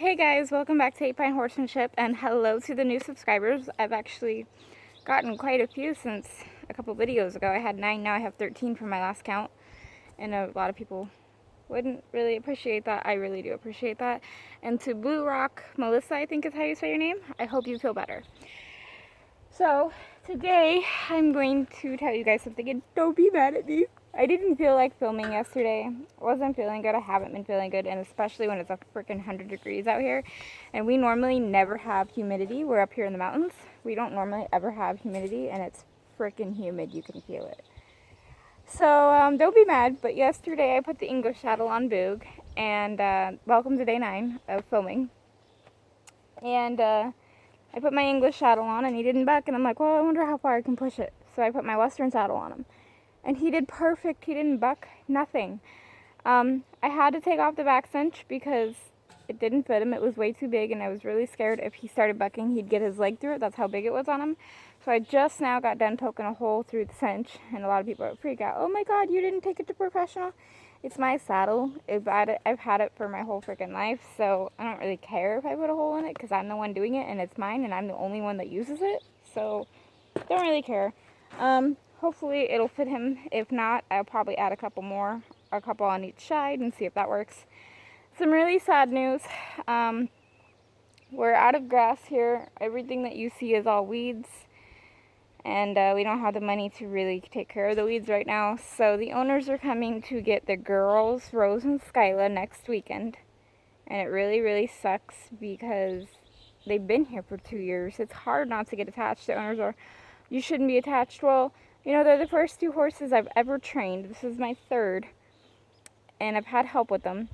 Hey guys, welcome back to 8 Pine Horsemanship, and hello to the new subscribers. I've actually gotten quite a few since a couple videos ago. I had 9, now I have 13 from my last count, and a lot of people wouldn't really appreciate that. I really do appreciate that. And to Blue Rock Melissa, I think is how you say your name, I hope you feel better. So today I'm going to tell you guys something, and don't be mad at me. I didn't feel like filming yesterday. I wasn't feeling good. I haven't been feeling good, and especially when it's a freaking 100 degrees out here. And we normally never have humidity. We're up here in the mountains. We don't normally ever have humidity, and it's freaking humid. You can feel it. So don't be mad, but yesterday I put the English saddle on Boog, and welcome to day 9 of filming. And I put my English saddle on, and he didn't buck, and I'm like, well, I wonder how far I can push it. So I put my Western saddle on him. And he did perfect. He didn't buck, nothing. I had to take off the back cinch because it didn't fit him. It was way too big, and I was really scared if he started bucking, he'd get his leg through it. That's how big it was on him. So I just now got done poking a hole through the cinch, and a lot of people are freak out. Oh my God, you didn't take it to professional? It's my saddle. I've had it for my whole freaking life, so I don't really care if I put a hole in it because I'm the one doing it, and it's mine, and I'm the only one that uses it. So don't really care. Hopefully it'll fit him. If not, I'll probably add a couple on each side and see if that works. Some really sad news. We're out of grass here. Everything that you see is all weeds. And we don't have the money to really take care of the weeds right now. So the owners are coming to get the girls, Rose and Skyla, next weekend. And it really, really sucks because they've been here for 2 years. It's hard not to get attached. The owners are, you shouldn't be attached. Well, you know, they're the first 2 horses I've ever trained. This is my 3rd. And I've had help with them.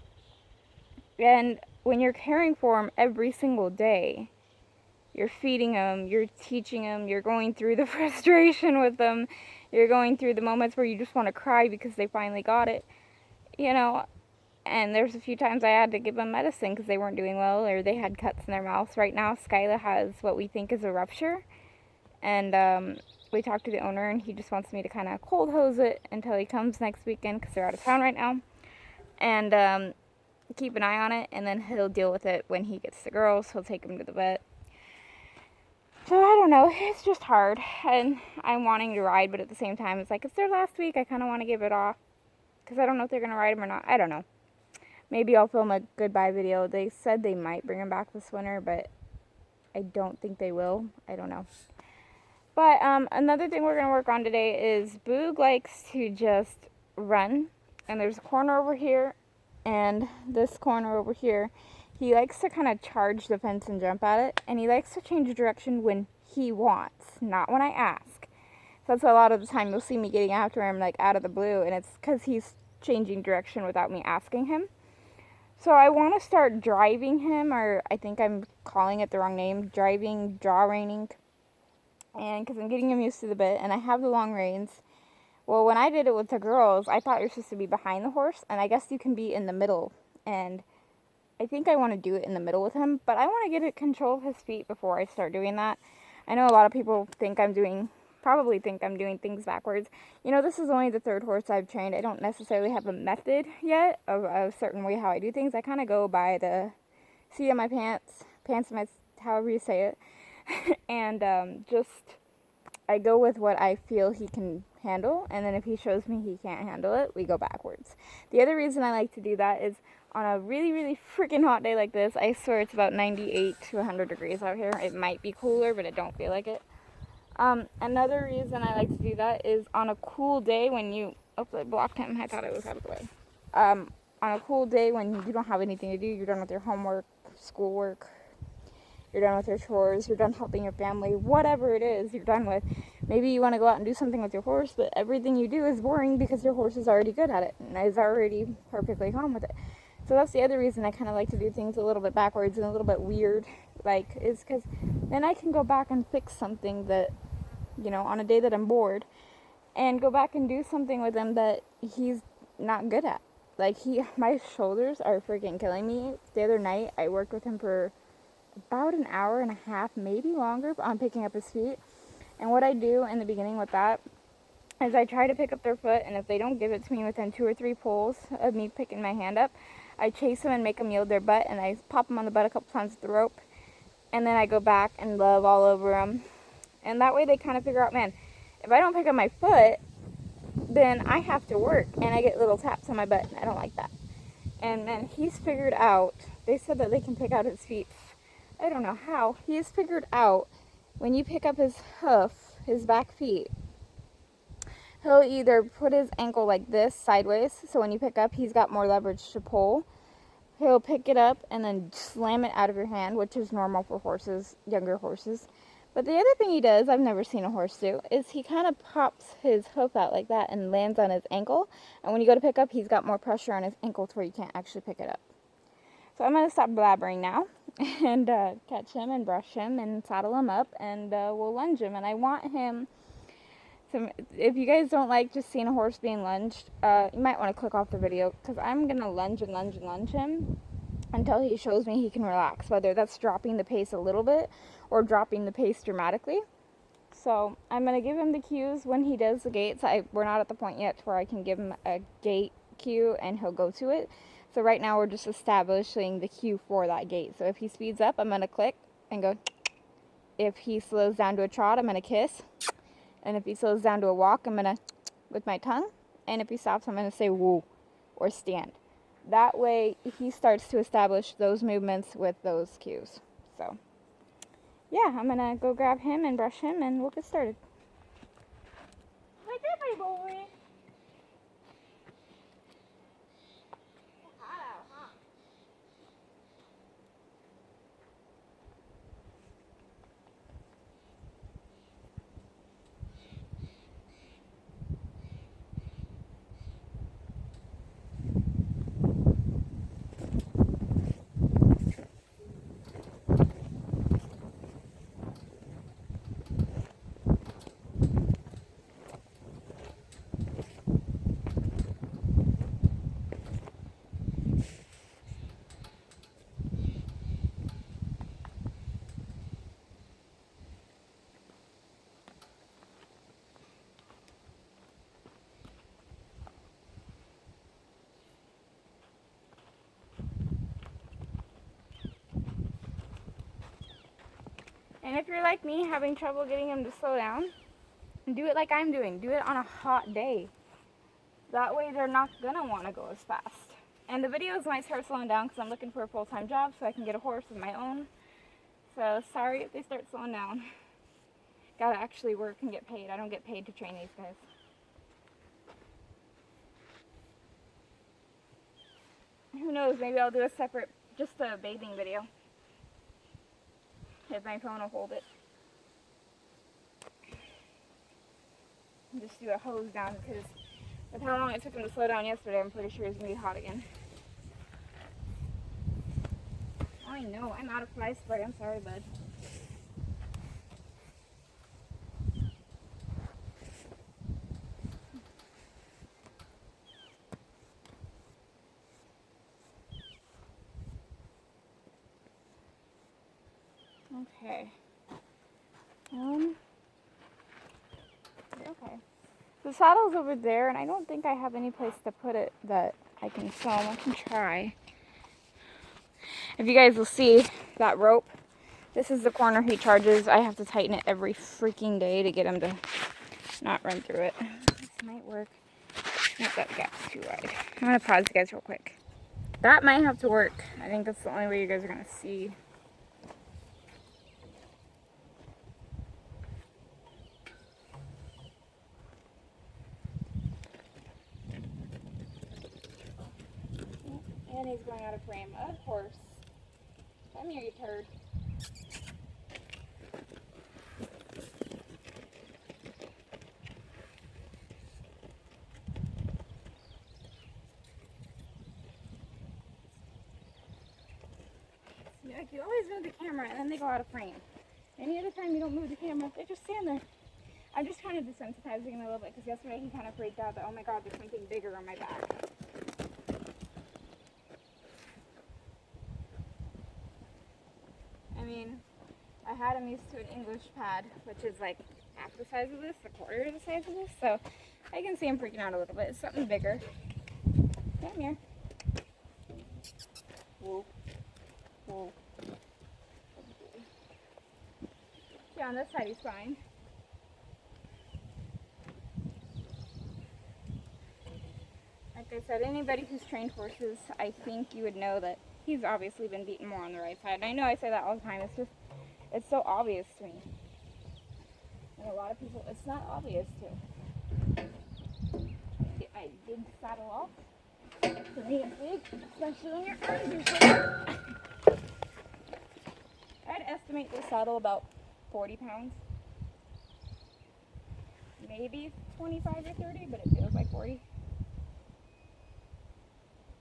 And when you're caring for them every single day, you're feeding them, you're teaching them, you're going through the frustration with them, you're going through the moments where you just want to cry because they finally got it, you know. And there's a few times I had to give them medicine because they weren't doing well or they had cuts in their mouths. Right now, Skyla has what we think is a rupture. And we talked to the owner, and he just wants me to kind of cold hose it until he comes next weekend because they're out of town right now. And keep an eye on it, and then he'll deal with it when he gets the girls. He'll take them to the vet. So I don't know. It's just hard, and I'm wanting to ride, but at the same time, it's like it's their last week. I kind of want to give it off because I don't know if they're going to ride them or not. I don't know. Maybe I'll film a goodbye video. They said they might bring them back this winter, but I don't think they will. I don't know. But another thing we're going to work on today is Boog likes to just run. And there's a corner over here and this corner over here. He likes to kind of charge the fence and jump at it. And he likes to change direction when he wants, not when I ask. So that's a lot of the time you'll see me getting after him like out of the blue. And it's because he's changing direction without me asking him. So I want to start driving him, or I think I'm calling it the wrong name, driving, draw reining. And because I'm getting him used to the bit, and I have the long reins. Well, when I did it with the girls, I thought you're supposed to be behind the horse, and I guess you can be in the middle. And I think I want to do it in the middle with him, but I want to get a control of his feet before I start doing that. I know a lot of people probably think I'm doing things backwards. You know, this is only the 3rd horse I've trained. I don't necessarily have a method yet of a certain way how I do things. I kind of go by the seat of my pants of my, however you say it. And I go with what I feel he can handle, and then if he shows me he can't handle it, we go backwards. The other reason I like to do that is on a really, really freaking hot day like this. I swear it's about 98 to 100 degrees out here. It might be cooler, but it don't feel like it. Another reason I like to do that is on a cool day when you... Oh, I blocked him. I thought I was out of the way. On a cool day when you don't have anything to do, you're done with your homework, schoolwork, you're done with your chores, you're done helping your family, whatever it is you're done with. Maybe you want to go out and do something with your horse, but everything you do is boring because your horse is already good at it and is already perfectly calm with it. So that's the other reason I kind of like to do things a little bit backwards and a little bit weird, is because then I can go back and fix something that, you know, on a day that I'm bored, and go back and do something with him that he's not good at. My shoulders are freaking killing me. The other night, I worked with him for about an hour and a half, maybe longer, on picking up his feet. And what I do in the beginning with that is I try to pick up their foot, and if they don't give it to me within 2 or 3 pulls of me picking my hand up, I chase them and make them yield their butt, and I pop them on the butt a couple times with the rope, and then I go back and love all over them. And that way they kind of figure out, man, if I don't pick up my foot, then I have to work, and I get little taps on my butt, and I don't like that. And then he's figured out, they said that they can pick out his feet. I don't know how. He's figured out when you pick up his hoof, his back feet, he'll either put his ankle like this sideways, so when you pick up, he's got more leverage to pull. He'll pick it up and then slam it out of your hand, which is normal for horses, younger horses. But the other thing he does, I've never seen a horse do, is he kind of pops his hoof out like that and lands on his ankle. And when you go to pick up, he's got more pressure on his ankle to where you can't actually pick it up. So I'm going to stop blabbering now and catch him and brush him and saddle him up, and we'll lunge him. And I want him to, if you guys don't like just seeing a horse being lunged, you might want to click off the video, because I'm going to lunge and lunge and lunge him until he shows me he can relax, whether that's dropping the pace a little bit or dropping the pace dramatically. So I'm going to give him the cues when he does the gaits. We're not at the point yet where I can give him a gait cue and he'll go to it. So right now we're just establishing the cue for that gait. So if he speeds up, I'm going to click and go. If he slows down to a trot, I'm going to kiss. And if he slows down to a walk, I'm going to with my tongue. And if he stops, I'm going to say woo or stand. That way he starts to establish those movements with those cues. So yeah, I'm going to go grab him and brush him and we'll get started. What's up, my boy? And if you're like me, having trouble getting them to slow down, do it like I'm doing. Do it on a hot day. That way they're not going to want to go as fast. And the videos might start slowing down because I'm looking for a full-time job so I can get a horse of my own. So sorry if they start slowing down. Gotta actually work and get paid. I don't get paid to train these guys. Who knows, maybe I'll do a separate, just a bathing video. If my phone will hold it. Just do a hose down, because with how long it took him to slow down yesterday, I'm pretty sure he's going to be hot again. I know, I'm out of fly spray. I'm sorry, bud. Okay. Okay. The saddle's over there, and I don't think I have any place to put it that I can film. I can try. If you guys will see that rope, this is the corner he charges. I have to tighten it every freaking day to get him to not run through it. This might work. Nope, that gap's too wide. I'm going to pause you guys real quick. That might have to work. I think that's the only way you guys are going to see. And he's going out of frame. Of course. Come here, you turd. Like, you always move the camera and then they go out of frame. Any other time you don't move the camera, they just stand there. I'm just kind of desensitizing him a little bit because yesterday he kind of freaked out that, oh my god, there's something bigger on my back. I mean, I had him used to an English pad, which is like half the size of this, a quarter of the size of this, so I can see him freaking out a little bit. It's something bigger. Come here. on this side he's fine. Like I said, anybody who's trained horses, I think you would know that he's obviously been beaten more on the right side. And I know I say that all the time. It's just, it's so obvious to me. And a lot of people, it's not obvious to. Get my big saddle off. For me, it's big, especially when your arms are so. I'd estimate this saddle about 40 pounds. Maybe 25 or 30, but it feels like 40.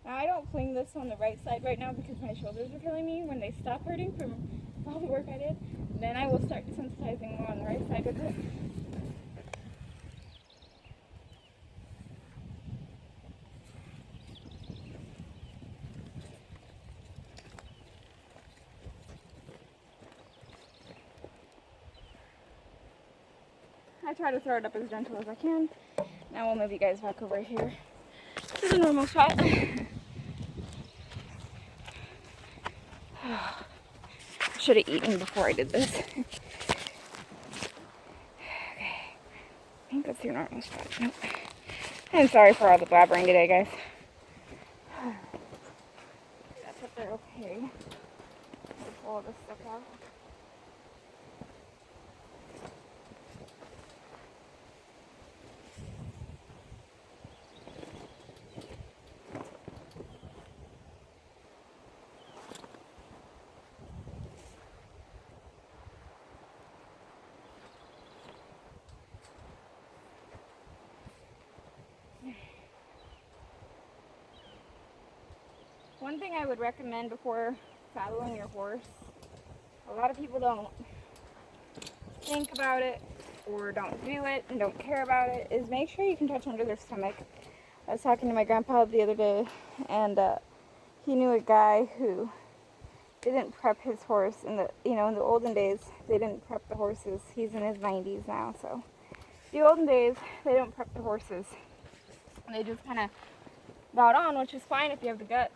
Now, I don't fling this on the right side right now because my shoulders are killing me. When they stop hurting from all the work I did, then I will start desensitizing more on the right side with it. I try to throw it up as gentle as I can. Now we'll move you guys back over here to the normal spot. Should have eaten before I did this. Okay. I think that's your normal spot. Nope. I'm sorry for all the blabbering today, guys. That's if they're okay. I'll pull all this stuff out. One thing I would recommend before saddling your horse, a lot of people don't think about it or don't do it and don't care about it, is make sure you can touch under their stomach. I was talking to my grandpa the other day, and he knew a guy who didn't prep his horse in the, in the olden days. They didn't prep the horses. He's in his 90s now, so the olden days they don't prep the horses. They just kind of got on, which is fine if you have the guts.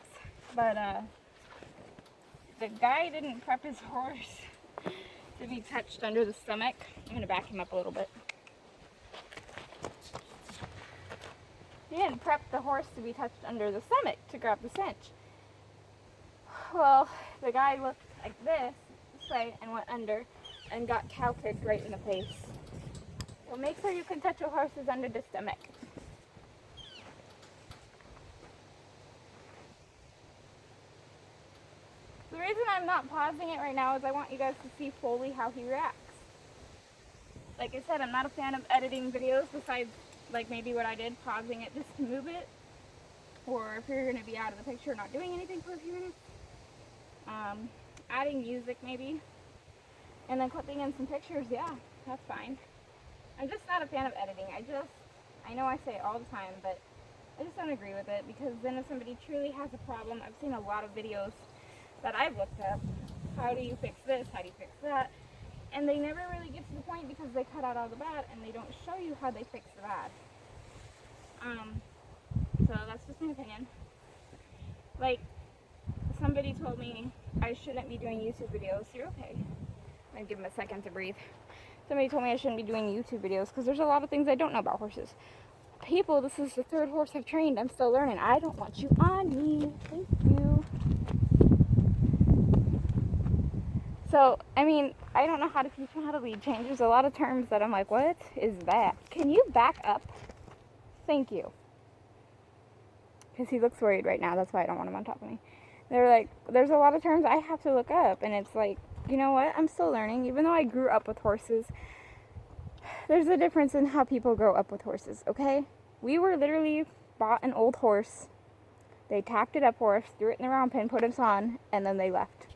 But the guy didn't prep his horse to be touched under the stomach. I'm going to back him up a little bit. He didn't prep the horse to be touched under the stomach to grab the cinch. Well, the guy looked like this way and went under and got cow kicked right in the face. So make sure you can touch your horses under the stomach. The reason I'm not pausing it right now is I want you guys to see fully how he reacts. Like I said, I'm not a fan of editing videos besides like maybe what I did, pausing it just to move it. Or if you're going to be out of the picture not doing anything for a few minutes. Adding music maybe. And then clipping in some pictures, yeah, that's fine. I'm just not a fan of editing. I know I say it all the time, but I just don't agree with it, because then if somebody truly has a problem, I've seen a lot of videos that I've looked up. How do you fix this? How do you fix that? And they never really get to the point because they cut out all the bad and they don't show you how they fix the bad. So that's just my opinion. Like, somebody told me I shouldn't be doing YouTube videos. You're okay. I'm gonna give him a second to breathe. Somebody told me I shouldn't be doing YouTube videos because there's a lot of things I don't know about horses. People, this is the third horse I've trained. I'm still learning. I don't want you on me. Thank you. So, I mean, I don't know how to teach him how to lead change. There's a lot of terms that I'm like, what is that? Can you back up? Thank you. Because he looks worried right now. That's why I don't want him on top of me. They're like, there's a lot of terms I have to look up. And it's like, you know what? I'm still learning. Even though I grew up with horses, there's a difference in how people grow up with horses, okay? We were literally bought an old horse. They tacked it up for us, threw it in the round pen, put us on, and then they left.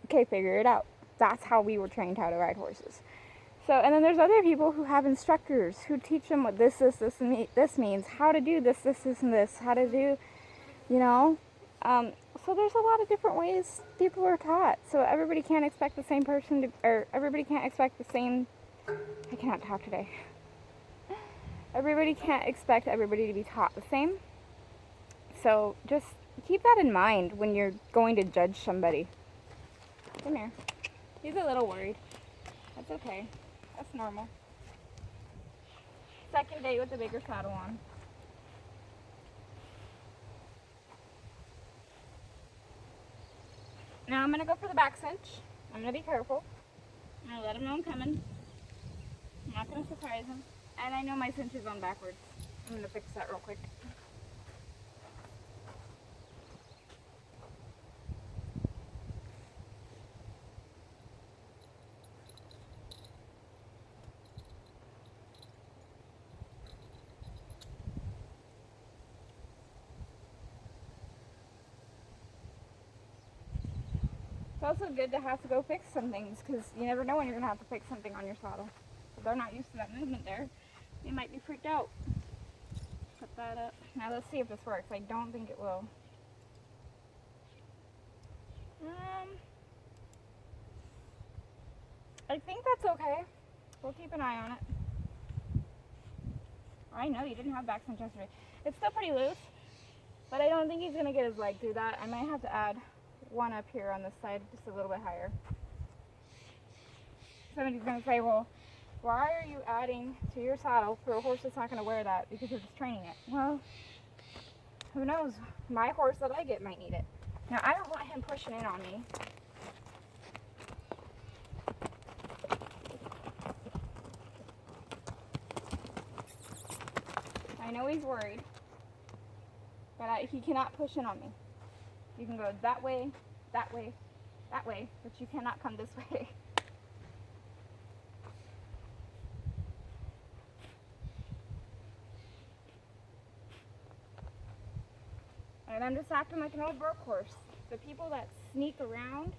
Okay, figure it out. That's how we were trained how to ride horses. So, and then there's other people who have instructors who teach them what this means, how to do this, and this, how to do, you know. So there's a lot of different ways people are taught. So everybody can't expect the same person to, or everybody can't expect the same, I cannot talk today. Everybody can't expect everybody to be taught the same. So just keep that in mind when you're going to judge somebody. Come here. He's a little worried. That's okay. That's normal. Second day with the bigger saddle on. Now I'm going to go for the back cinch. I'm going to be careful. I'm going to let him know I'm coming. I'm not going to surprise him. And I know my cinch is on backwards. I'm going to fix that real quick. It's also good to have to go fix some things because you never know when you're going to have to fix something on your saddle. If they're not used to that movement there, they might be freaked out. Put that up. Now let's see if this works. I don't think it will. I think that's okay. We'll keep an eye on it. I know you didn't have back cinch yesterday. It's still pretty loose, but I don't think he's going to get his leg through that. I might have to add one up here on this side just a little bit higher. Somebody's going to say, well, why are you adding to your saddle for a horse that's not going to wear that because you're just training it? Well, who knows? My horse that I get might need it. Now, I don't want him pushing in on me. I know he's worried, but he cannot push in on me. You can go that way, that way, that way, but you cannot come this way. And I'm just acting like an old broke horse. The people that sneak around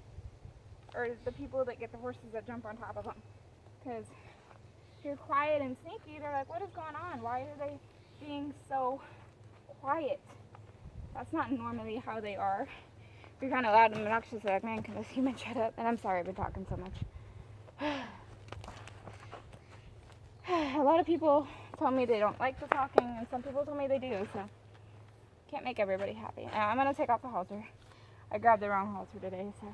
are the people that get the horses that jump on top of them. Because if you're quiet and sneaky, they're like, what is going on? Why are they being so quiet? That's not normally how they are. If you're kind of loud and obnoxious, they're like, man, can this human shut up? And I'm sorry I've been talking so much. A lot of people tell me they don't like the talking, and some people tell me they do, so can't make everybody happy. Now I'm going to take off the halter. I grabbed the wrong halter today, so.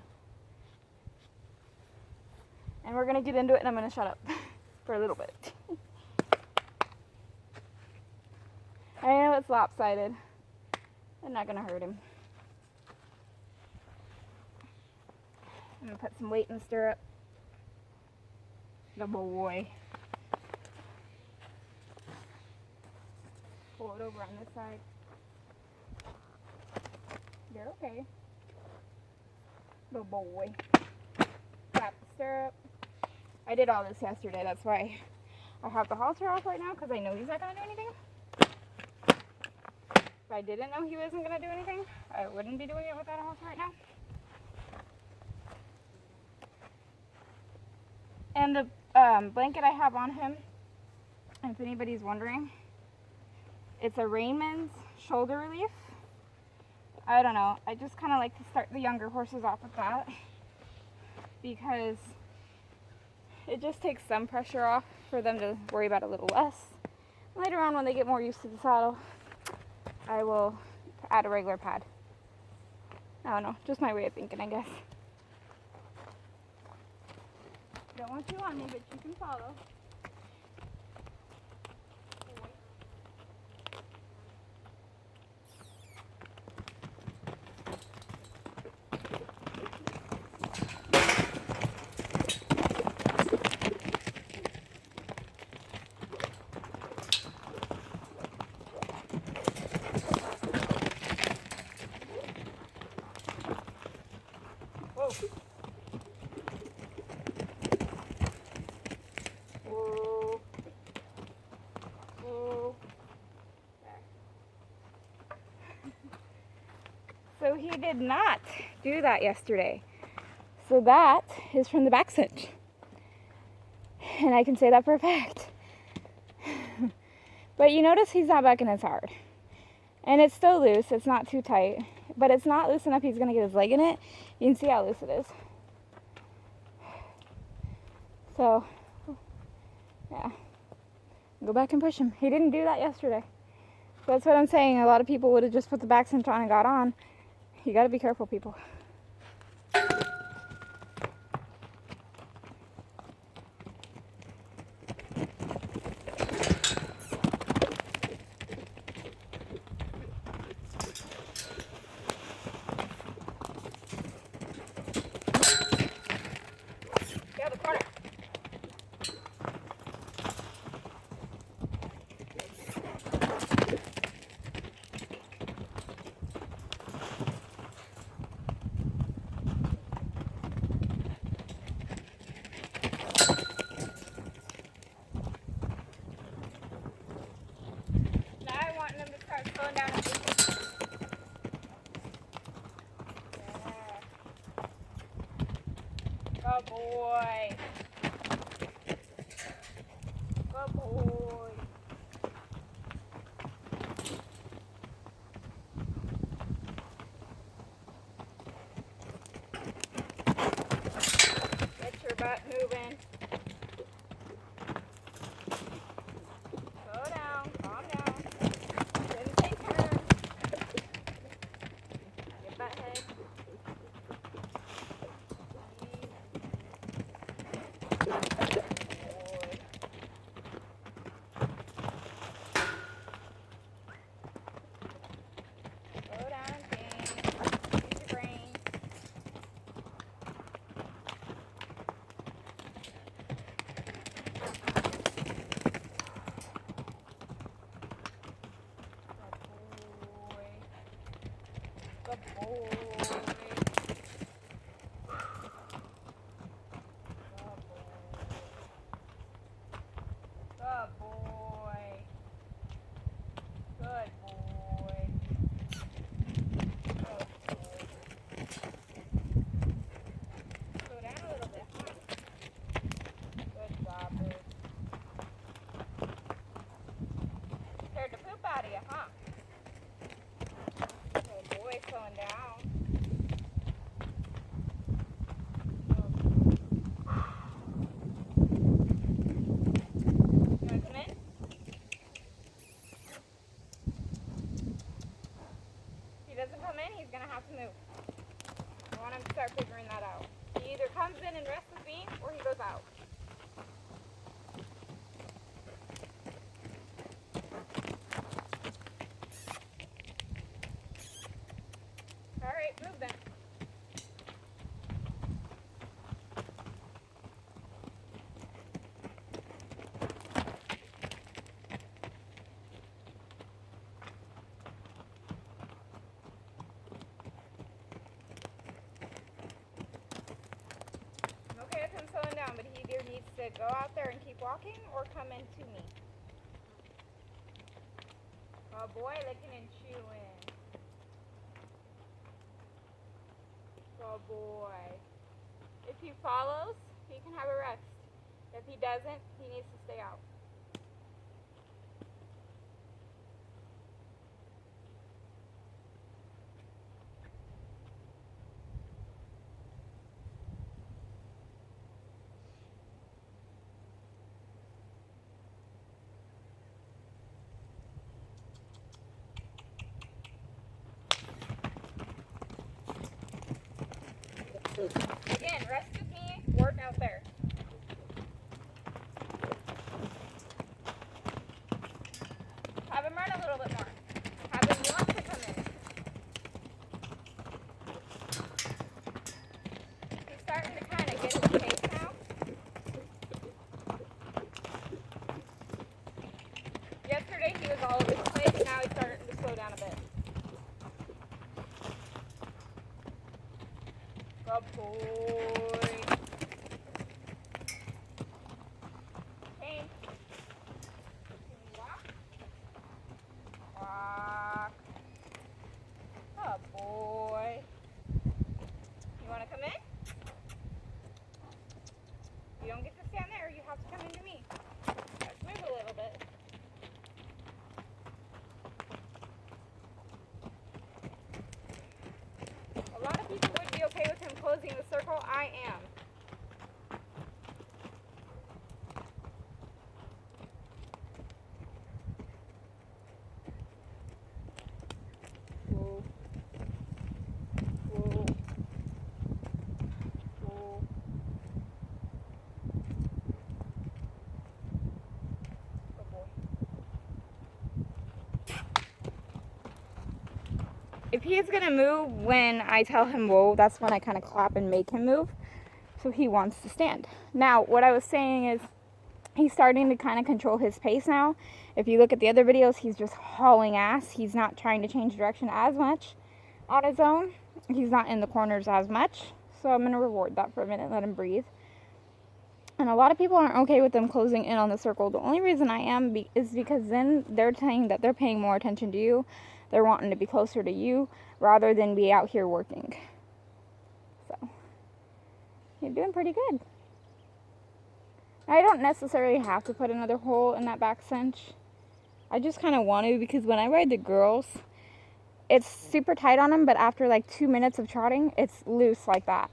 And we're going to get into it, and I'm going to shut up for a little bit. I know it's lopsided. I'm not going to hurt him. I'm going to put some weight in the stirrup. Good boy. Pull it over on this side. You're okay. Good boy. Tap the stirrup. I did all this yesterday. That's why I have the halter off right now, because I know he's not going to do anything. If I didn't know he wasn't going to do anything, I wouldn't be doing it without a halter right now. And the blanket I have on him, and if anybody's wondering, it's a Raymond's shoulder relief. I don't know. I just kind of like to start the younger horses off with that because it just takes some pressure off for them to worry about a little less. Later on, when they get more used to the saddle, I will add a regular pad. I don't know. Just my way of thinking, I guess. Don't want you on me, but you can follow. So he did not do that yesterday. So that is from the back cinch. And I can say that for a fact. But you notice he's not backing as hard. And it's still loose. It's not too tight. But it's not loose enough he's going to get his leg in it. You can see how loose it is. So, yeah. Go back and push him. He didn't do that yesterday. So that's what I'm saying. A lot of people would have just put the back cinch on and got on. You got to be careful, people. Good boy. Good boy. Get your butt moving. Slow down. Calm down. Didn't take turns. Get butt head. Slow down and think. Use your brain. Good boy. Good boy. Good boy. Good boy. Slow down a little bit, huh? Good job, Bruce. Scared the poop out of you, huh? Good boy, slowing down. You want to come in? If he doesn't come in, he's going to have to move. I want him to start figuring that out. He either comes in and rests with me, or he goes out. Alright, move then. I'm okay with him slowing down, but he either needs to go out there and keep walking or come in to me. Oh boy, licking and chewing. Oh boy. If he follows, he can have a rest. If he doesn't, he needs to stay out. Again, rest with me, work out there. Have him run a little bit more. Have him want to come in. He's starting to kind of get his pace now. Yesterday he was all over the place, now he's starting to slow down a bit. Good boy. Kane. Can you walk? Walk. Good boy. You want to come in? You don't get to stand there. You have to come into me. Let's move a little bit. A lot of people would be okay with him closing the circle. I am. Whoa. Whoa. Whoa. Good boy. If he's gonna move when I tell him whoa, that's when I kind of clap and make him move. So he wants to stand. Now, what I was saying is he's starting to kind of control his pace now. If you look at the other videos, he's just hauling ass. He's not trying to change direction as much on his own. He's not in the corners as much. So I'm going to reward that for a minute, let him breathe. And a lot of people aren't okay with them closing in on the circle. The only reason I am is because then they're saying that they're paying more attention to you. They're wanting to be closer to you rather than be out here working. So, you're doing pretty good. I don't necessarily have to put another hole in that back cinch. I just kind of want to, because when I ride the girls, it's super tight on them, but after like 2 minutes of trotting, it's loose like that.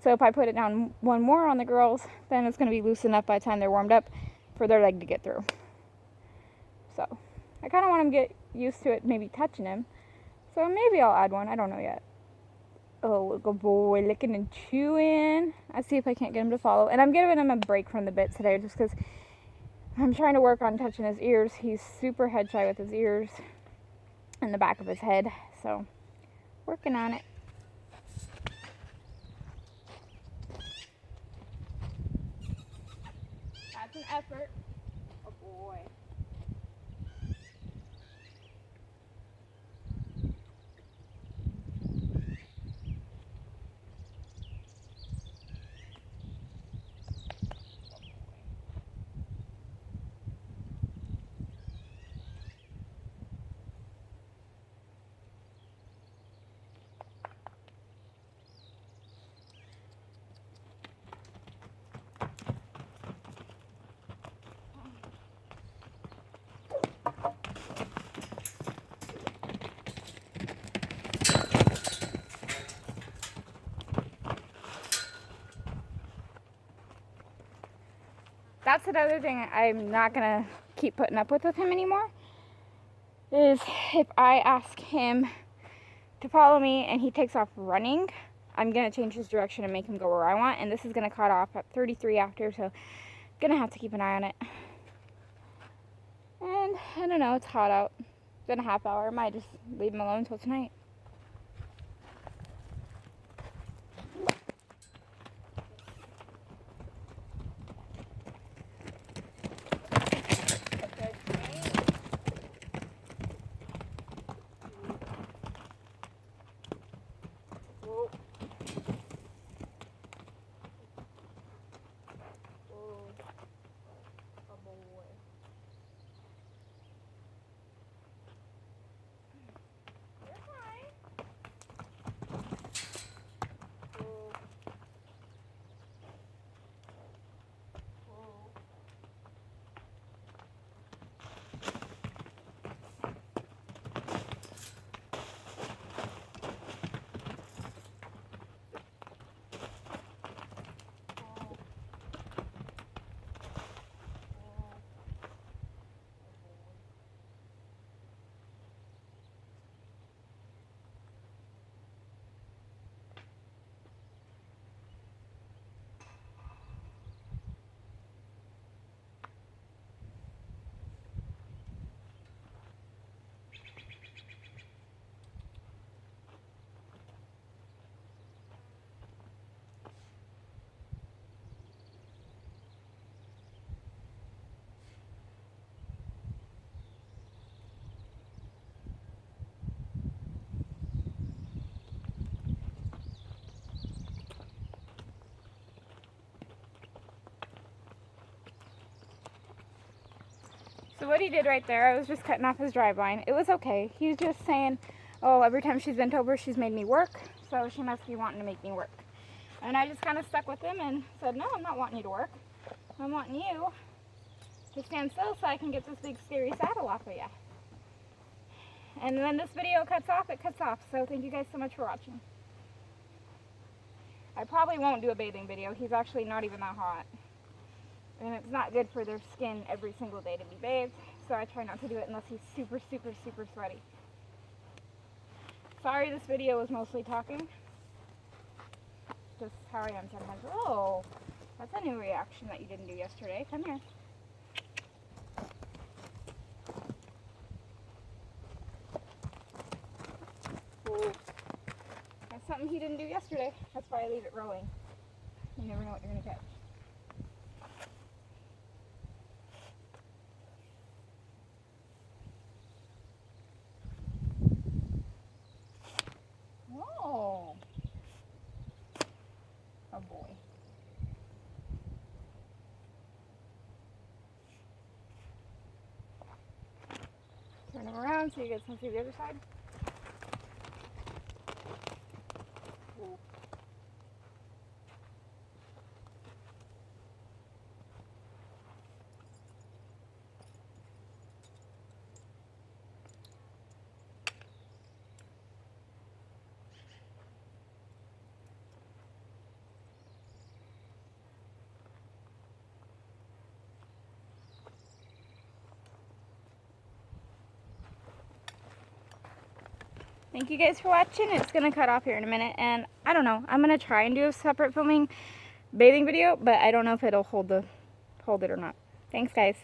So if I put it down one more on the girls, then it's going to be loose enough by the time they're warmed up for their leg to get through. So I kind of want them to get used to it, maybe touching him. So maybe I'll add one. I don't know yet. Oh, good boy, licking and chewing. I'll see if I can't get him to follow. And I'm giving him a break from the bit today just because I'm trying to work on touching his ears. He's super head shy with his ears and the back of his head. So, working on it. That's an effort. Oh boy. That's another thing I'm not going to keep putting up with him anymore, is if I ask him to follow me and he takes off running, I'm going to change his direction and make him go where I want, and this is going to cut off at 33 after, so I'm going to have to keep an eye on it. And I don't know, it's hot out. It's been a half hour. I might just leave him alone until tonight. So what he did right there, I was just cutting off his drive line. It was okay. He was just saying, oh, every time she's bent over, she's made me work, so she must be wanting to make me work. And I just kind of stuck with him and said, no, I'm not wanting you to work. I'm wanting you to stand still so I can get this big scary saddle off of you. And when this video cuts off, it cuts off. So thank you guys so much for watching. I probably won't do a bathing video. He's actually not even that hot. And it's not good for their skin every single day to be bathed, so I try not to do it unless he's super, super, super sweaty. Sorry this video was mostly talking. Just how I am sometimes. Oh, that's a new reaction that you didn't do yesterday. Come here. Ooh. That's something he didn't do yesterday. That's why I leave it rolling. You never know what you're going to catch. Oh. Oh boy. Turn him around so you guys can see the other side. Ooh. Thank you guys for watching. It's going to cut off here in a minute. And I don't know. I'm going to try and do a separate filming bathing video, but I don't know if it'll hold it or not. Thanks, guys.